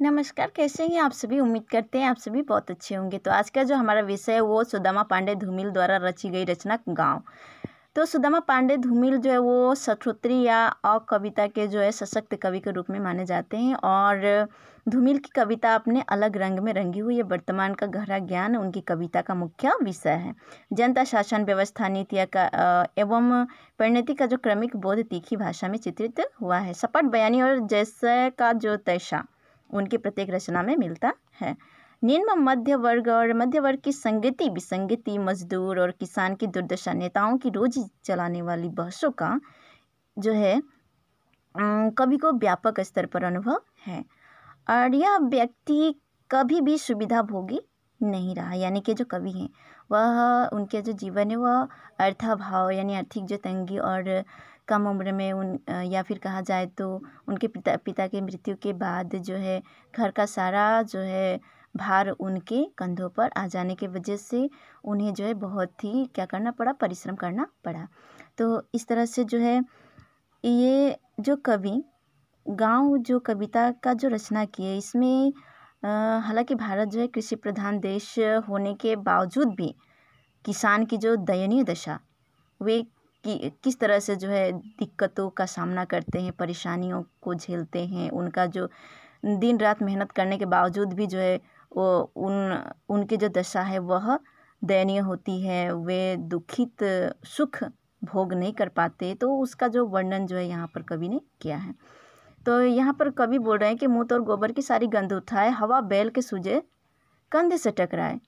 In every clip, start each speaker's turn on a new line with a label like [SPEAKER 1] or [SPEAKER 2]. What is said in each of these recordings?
[SPEAKER 1] नमस्कार, कैसे हैं आप सभी। उम्मीद करते हैं आप सभी बहुत अच्छे होंगे। तो आज का जो हमारा विषय है वो सुदामा पांडे धूमिल द्वारा रची गई रचना गाँव। तो सुदामा पांडे धूमिल जो है वो सठोत्तरी या कविता के जो है सशक्त कवि के रूप में माने जाते हैं और धूमिल की कविता अपने अलग रंग में रंगी हुई है। वर्तमान का गहरा ज्ञान उनकी कविता का मुख्य विषय है। जनता शासन व्यवस्था नीतियाँ का एवं परिणति का जो क्रमिक बोध तीखी भाषा में चित्रित हुआ है। सपाट बयानी और जैसे का जो तैशा उनकी प्रत्येक रचना में मिलता है। निम्न मध्य वर्ग और मध्य वर्ग की संगति विसंगति, मजदूर और किसान की दुर्दशा, नेताओं की रोजी चलाने वाली बहसों का जो है कवि को व्यापक स्तर पर अनुभव है और यह व्यक्ति कभी भी सुविधा भोगी नहीं रहा। यानी कि जो कवि हैं वह उनके जो जीवन है वह अर्थाभाव यानी आर्थिक जो तंगी और कम उम्र में या फिर कहा जाए तो उनके पिता के मृत्यु के बाद जो है घर का सारा जो है भार उनके कंधों पर आ जाने की वजह से उन्हें जो है बहुत ही क्या करना पड़ा, परिश्रम करना पड़ा। तो इस तरह से जो है ये जो कवि गाँव जो कविता का जो रचना की है इसमें हालांकि भारत जो है कृषि प्रधान देश होने के बावजूद भी किसान की जो दयनीय दशा, वे किस तरह से जो है दिक्कतों का सामना करते हैं, परेशानियों को झेलते हैं, उनका जो दिन रात मेहनत करने के बावजूद भी जो है वो उनकी जो दशा है वह दयनीय होती है। वे दुखित सुख भोग नहीं कर पाते। तो उसका जो वर्णन जो है यहाँ पर कवि ने किया है। तो यहाँ पर कवि बोल रहे हैं कि मूत और गोबर की सारी गंध उठाए, हवा बैल के सूजे कंधे से टकराए,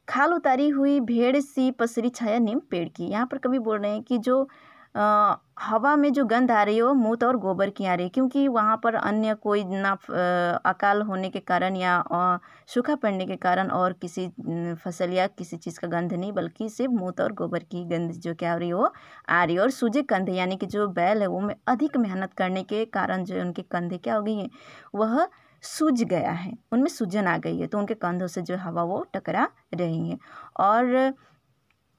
[SPEAKER 1] खाल उतारी हुई भेड़ सी पसरी छाया नीम पेड़ की। यहाँ पर कवि बोल रहे हैं कि जो हवा में जो गंध आ रही है वो मूत और गोबर की आ रही है, क्योंकि वहाँ पर अन्य कोई ना अकाल होने के कारण या सूखा पड़ने के कारण और किसी फसल या किसी चीज़ का गंध नहीं, बल्कि सिर्फ मूत और गोबर की गंध जो क्या हो रही है वो आ रही है। और सूजे कंधे यानी कि जो बैल है वो अधिक मेहनत करने के कारण जो है उनके कंधे क्या हो गई हैं, वह सूज गया है, उनमें सूजन आ गई है। तो उनके कंधों से जो हवा वो टकरा रही है। और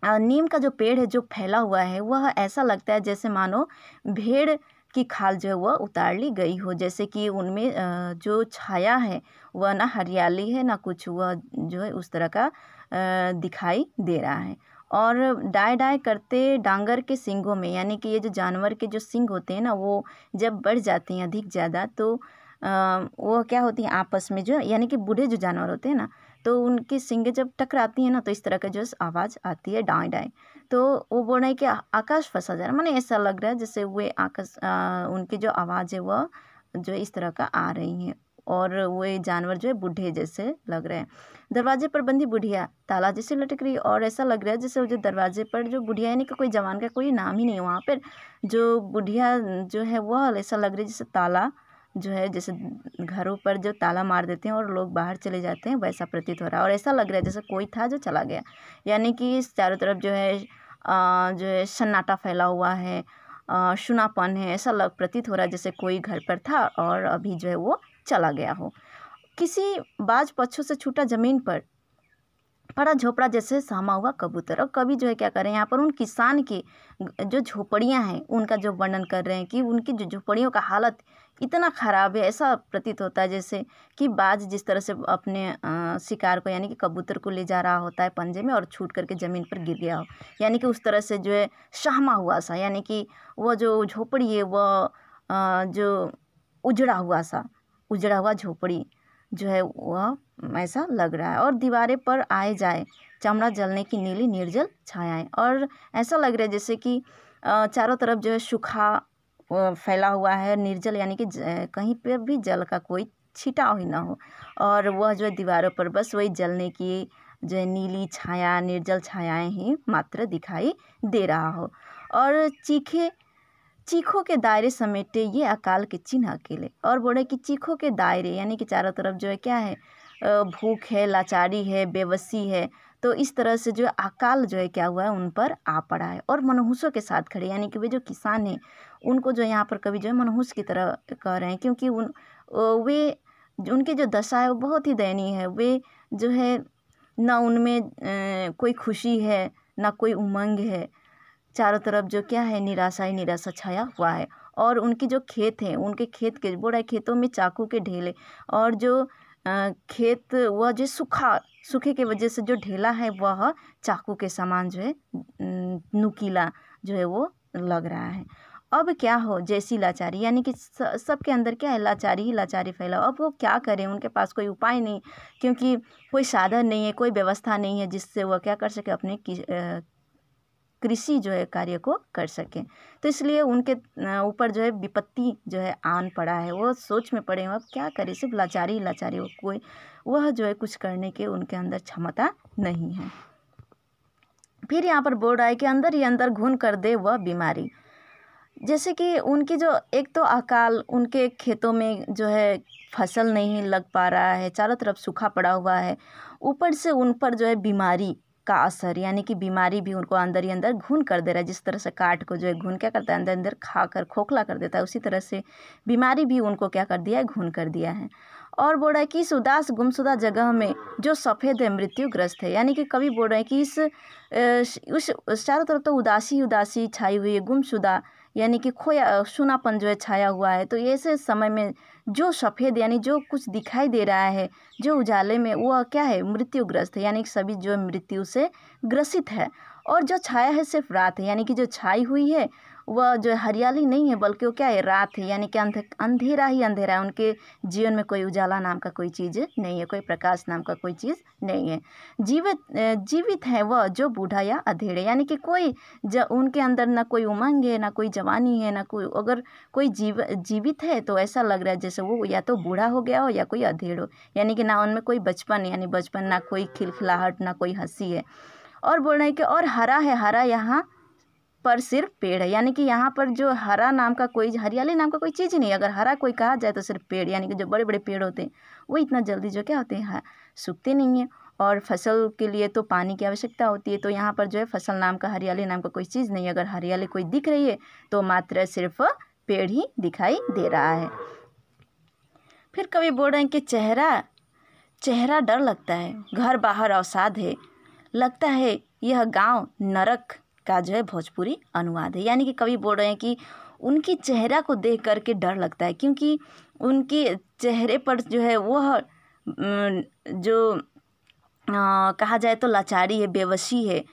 [SPEAKER 1] नीम का जो पेड़ है जो फैला हुआ है वह ऐसा लगता है जैसे मानो भेड़ की खाल जो है वह उतार ली गई हो, जैसे कि उनमें जो छाया है वह ना हरियाली है ना कुछ, वह जो है उस तरह का दिखाई दे रहा है। और डाय डाय करते डांगर के सींगों में, यानी कि ये जो जानवर के जो सींग होते हैं ना वो जब बढ़ जाते हैं अधिक ज़्यादा तो वो क्या होती हैं आपस में जो, यानी कि बूढ़े जो जानवर होते हैं ना तो उनकी सींगें जब टकराती हैं ना तो इस तरह का जो आवाज़ आती है डाय डाय। तो वो बोल रहे हैं कि आकाश फंसा जा रहा है, माने ऐसा लग रहा है जैसे वे आकाश उनकी जो आवाज़ है वह जो इस तरह का आ रही हैं और वे जानवर जो है बूढ़े जैसे लग रहे हैं। दरवाजे पर बंदी बुढ़िया ताला जैसे लटक रही है और ऐसा लग रहा है जैसे वो जो दरवाजे पर जो बुढ़िया यानी कि कोई जवान का कोई नाम ही नहीं है वहाँ पर, जो बुढ़िया जो है वह ऐसा लग रही है जैसे ताला जो है, जैसे घरों पर जो ताला मार देते हैं और लोग बाहर चले जाते हैं वैसा प्रतीत हो रहा है। और ऐसा लग रहा है जैसे कोई था जो चला गया, यानी कि चारों तरफ जो है सन्नाटा फैला हुआ है, सुनापन है। ऐसा प्रतीत हो रहा है जैसे कोई घर पर था और अभी जो है वो चला गया हो। किसी बाज पक्षों से छूटा जमीन पर पड़ा झोपड़ा जैसे सामा हुआ कबूतर। और कवि जो है क्या कर रहे हैं यहाँ पर उन किसान की जो झोपड़ियाँ हैं उनका जो वर्णन कर रहे हैं कि उनकी जो झोपड़ियों का हालत इतना ख़राब है, ऐसा प्रतीत होता है जैसे कि बाज जिस तरह से अपने शिकार को यानी कि कबूतर को ले जा रहा होता है पंजे में और छूट करके ज़मीन पर गिर गया हो, यानी कि उस तरह से जो है सहमा हुआ सा, यानी कि वह जो झोपड़ी है वह जो उजड़ा हुआ झोपड़ी जो है वह ऐसा लग रहा है। और दीवारें पर आए जाए चमड़ा जलने की नीली निर्जल छायाएं, और ऐसा लग रहा है जैसे कि चारों तरफ जो है सूखा फैला हुआ है, निर्जल यानी कि कहीं पर भी जल का कोई छिटाव ही ना हो, और वह जो है दीवारों पर बस वही जलने की जो है नीली छाया निर्जल छायाएं ही मात्र दिखाई दे रहा हो। और चीखों के दायरे समेटे ये अकाल के चिन्ह अकेले। और बोले कि चीखों के दायरे यानी कि चारों तरफ जो है क्या है, भूख है, लाचारी है, बेबसी है। तो इस तरह से जो अकाल जो है क्या हुआ है उन पर आ पड़ा है और मनहूसों के साथ खड़े, यानी कि वे जो किसान हैं उनको जो यहाँ पर कवि जो है मनहूस की तरह कह रहे हैं, क्योंकि वे उनकी जो दशा है वो बहुत ही दयनीय है। वे जो है ना उनमें कोई खुशी है ना कोई उमंग है, चारों तरफ जो क्या है निराशा ही निराशा छाया हुआ है। और उनकी जो खेत है, उनके खेत के बोल रहा है खेतों में चाकू के ढेले, और जो खेत वह जो सूखे के वजह से जो ढेला है वह चाकू के समान जो है नुकीला जो है वो लग रहा है। अब क्या हो, जैसी लाचारी, यानी कि सबके अंदर क्या है, लाचारी ही लाचारी फैला। अब वो क्या करें, उनके पास कोई उपाय नहीं, क्योंकि कोई साधन नहीं है, कोई व्यवस्था नहीं है जिससे वह क्या कर सके, अपने कृषि जो है कार्य को कर सकें। तो इसलिए उनके ऊपर जो है विपत्ति जो है आन पड़ा है। वो सोच में पड़े, अब क्या करें, सिर्फ लाचारी ही लाचारी हो, कोई वह जो है कुछ करने के उनके अंदर क्षमता नहीं है। फिर यहाँ पर बोल रहा है कि अंदर ही अंदर घुन कर दे वह बीमारी। जैसे कि उनकी जो एक तो अकाल, उनके खेतों में जो है फसल नहीं लग पा रहा है, चारों तरफ सूखा पड़ा हुआ है, ऊपर से उन पर जो है बीमारी का असर, यानी कि बीमारी भी उनको अंदर ही अंदर घुन कर दे रहा है। जिस तरह से काठ को जो है घुन क्या करता है, अंदर अंदर खाकर खोखला कर देता है, उसी तरह से बीमारी भी उनको क्या कर दिया है, घुन कर दिया है। और बोल रहा है कि इस उदास गुमशुदा जगह में जो सफ़ेद है मृत्युग्रस्त है, यानी कि कवि बोल रहे हैं कि उस चारों तरफ तो उदासी उदासी छाई हुई है, गुमशुदा यानी कि खोया सुनापन जो है छाया हुआ है। तो ऐसे समय में जो सफ़ेद यानी जो कुछ दिखाई दे रहा है, जो उजाले में, वह क्या है, मृत्युग्रस्त है, यानी कि सभी जो मृत्यु से ग्रसित है। और जो छाया है सिर्फ रात है, यानी कि जो छाई हुई है वह जो हरियाली नहीं है, बल्कि वो क्या है, रात है, यानी कि अंधेरा ही अंधेरा है। उनके जीवन में कोई उजाला नाम का कोई चीज़ नहीं है, कोई प्रकाश नाम का कोई चीज़ नहीं है। जीवित है वह जो बूढ़ा या अधेड़े, यानी कि कोई उनके अंदर ना कोई उमंग है, ना कोई जवानी है, ना कोई, अगर कोई जीवित है तो ऐसा लग रहा है जैसे वो या तो बूढ़ा हो गया हो या कोई अधेड़ हो, यानी कि ना उनमें कोई बचपन, यानी बचपन, ना कोई खिलखिलाहट, ना कोई हंसी है। और बोल रहे हैं कि और हरा है, हरा यहाँ पर सिर्फ पेड़ है, यानी कि यहाँ पर जो हरा नाम का कोई, हरियाली नाम का कोई चीज़ ही नहीं। अगर हरा कोई कहा जाए तो सिर्फ पेड़, यानी कि जो बड़े बड़े पेड़ होते हैं वो इतना जल्दी जो क्या होते हैं, सूखते नहीं हैं। और फसल के लिए तो पानी की आवश्यकता होती है, तो यहाँ पर जो है फसल नाम का, हरियाली नाम का कोई चीज़ नहीं। अगर हरियाली कोई दिख रही है तो मात्र सिर्फ पेड़ ही दिखाई दे रहा है। फिर कवि बोल रहे हैं कि चेहरा डर लगता है, घर बाहर अवसाद है, लगता है यह गांव नरक का जो है भोजपुरी अनुवाद है। यानी कि कवि बोल रहे हैं कि उनकी चेहरा को देख करके डर लगता है, क्योंकि उनके चेहरे पर जो है वह जो कहा जाए तो लाचारी है, बेबसी है।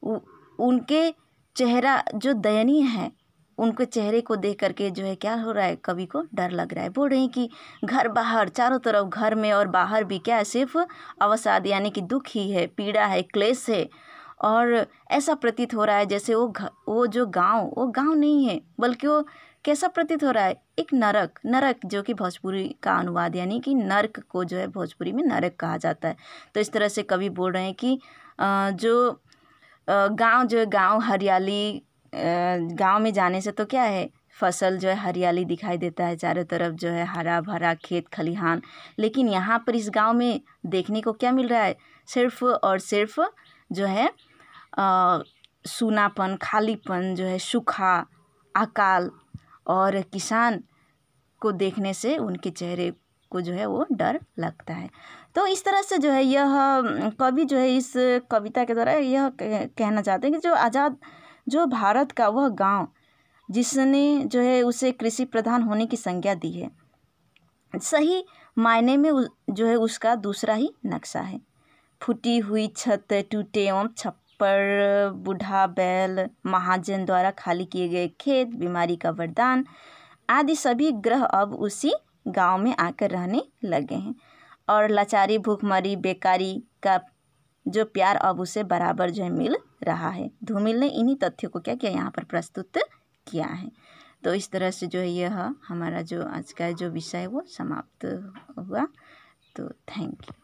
[SPEAKER 1] उनके चेहरा जो दयनीय है, उनके चेहरे को देख करके जो है क्या हो रहा है, कवि को डर लग रहा है। बोल रहे हैं कि घर बाहर, चारों तरफ, घर में और बाहर भी क्या है, सिर्फ अवसाद, यानी कि दुख ही है, पीड़ा है, क्लेश है। और ऐसा प्रतीत हो रहा है जैसे वो जो गांव, वो गांव नहीं है, बल्कि वो कैसा प्रतीत हो रहा है, एक नरक जो कि भोजपुरी का अनुवाद, यानी कि नर्क को जो है भोजपुरी में नरक कहा जाता है। तो इस तरह से कवि बोल रहे हैं कि जो गांव, जो गांव हरियाली, गांव में जाने से तो क्या है, फसल जो है हरियाली दिखाई देता है, चारों तरफ जो है हरा भरा खेत खलिहान। लेकिन यहाँ पर इस गांव में देखने को क्या मिल रहा है, सिर्फ और सिर्फ जो है सूनापन, खालीपन, जो है सूखा, अकाल। और किसान को देखने से उनके चेहरे को जो है वो डर लगता है। तो इस तरह से जो है यह कवि जो है इस कविता के द्वारा यह कहना चाहते हैं कि जो आज़ाद, जो भारत का वह गांव, जिसने जो है उसे कृषि प्रधान होने की संज्ञा दी है, सही मायने में जो है उसका दूसरा ही नक्शा है। फूटी हुई छत, टूटे एवं छप्पर, बूढ़ा बैल, महाजन द्वारा खाली किए गए खेत, बीमारी का वरदान आदि सभी ग्रह अब उसी गांव में आकर रहने लगे हैं। और लाचारी, भूखमरी, बेकारी का जो प्यार अब उसे बराबर जो है मिल रहा है। धूमिल ने इन्हीं तथ्यों को क्या किया, यहाँ पर प्रस्तुत किया है। तो इस तरह से जो है यह हमारा जो आज का जो विषय है वो समाप्त हुआ। तो थैंक यू।